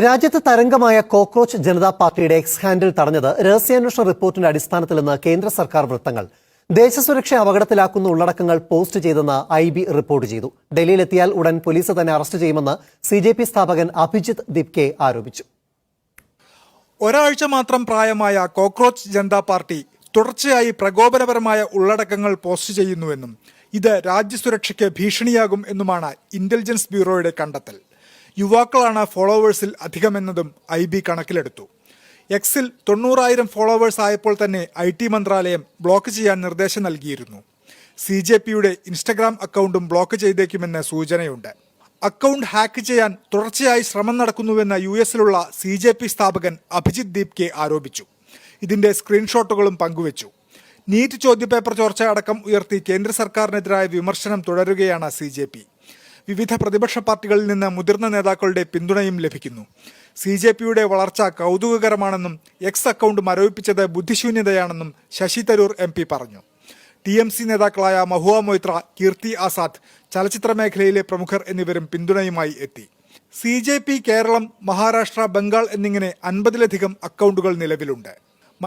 രാജ്യത്ത് തരംഗമായ കോക്രോച്ച് ജനതാ പാർട്ടിയുടെ X handle തടഞ്ഞത് രഹസ്യാന്വേഷണ റിപ്പോർട്ടിന്റെ അടിസ്ഥാനത്തിലെന്ന് കേന്ദ്ര സർക്കാർ വൃത്തങ്ങൾ. ദേശസുരക്ഷ അപകടത്തിലാക്കുന്ന ഉള്ളടക്കങ്ങൾ പോസ്റ്റ് ചെയ്തെന്ന് IB റിപ്പോർട്ട് ചെയ്തു. ഡൽഹിയിലെത്തിയാൽ ഉടൻ പോലീസ് തന്നെ അറസ്റ്റ് ചെയ്യുമെന്ന് CJP സ്ഥാപകൻ അഭിജിത്ത് ദിപ്കെ ആരോപിച്ചു. ഒരാഴ്ച മാത്രം പ്രായമായ കോക്രോച്ച് ജനതാ പാർട്ടി തുടർച്ചയായി പ്രകോപനപരമായ ഉള്ളടക്കങ്ങൾ പോസ്റ്റ് ചെയ്യുന്നുവെന്നും ഇത് രാജ്യസുരക്ഷയ്ക്ക് ഭീഷണിയാകും എന്നുമാണ് ഇന്റലിജൻസ് ബ്യൂറോയുടെ കണ്ടെത്തൽ. യുവാക്കളാണ് ഫോളോവേഴ്സിൽ അധികമെന്നതും IB കണക്കിലെടുത്തു. എക്സിൽ 90,000 ഫോളോവേഴ്സ് ആയപ്പോൾ തന്നെ IT മന്ത്രാലയം ബ്ലോക്ക് ചെയ്യാൻ നിർദ്ദേശം നൽകിയിരുന്നു. CJPയുടെ ഇൻസ്റ്റഗ്രാം അക്കൗണ്ടും ബ്ലോക്ക് ചെയ്തേക്കുമെന്ന് സൂചനയുണ്ട്. അക്കൗണ്ട് ഹാക്ക് ചെയ്യാൻ തുടർച്ചയായി ശ്രമം നടക്കുന്നുവെന്ന് US-ലുള്ള CJP സ്ഥാപകൻ അഭിജിത്ത് ദീപ്കെ ആരോപിച്ചു. ഇതിന്റെ സ്ക്രീൻഷോട്ടുകളും പങ്കുവച്ചു. നീറ്റ് ചോദ്യപേപ്പർ ചോർച്ച അടക്കം ഉയർത്തി കേന്ദ്ര സർക്കാരിനെതിരായ വിമർശനം തുടരുകയാണ് CJP. വിവിധ പ്രതിപക്ഷ പാർട്ടികളിൽ നിന്ന് മുതിർന്ന നേതാക്കളുടെ പിന്തുണയും ലഭിക്കുന്നു. CJPയുടെ വളർച്ച കൗതുകകരമാണെന്നും എക്സ് അക്കൗണ്ട് മരവിപ്പിച്ചത് ബുദ്ധിശൂന്യതയാണെന്നും ശശി തരൂർ MP പറഞ്ഞു. TMC നേതാക്കളായ മഹുവ മൊയ്ത്ര, കീർത്തി ആസാദ്, ചലച്ചിത്ര മേഖലയിലെ പ്രമുഖർ എന്നിവരും പിന്തുണയുമായി എത്തി. CJP കേരളം, മഹാരാഷ്ട്ര, ബംഗാൾ എന്നിങ്ങനെ 50-ലധികം അക്കൗണ്ടുകൾ നിലവിലുണ്ട്.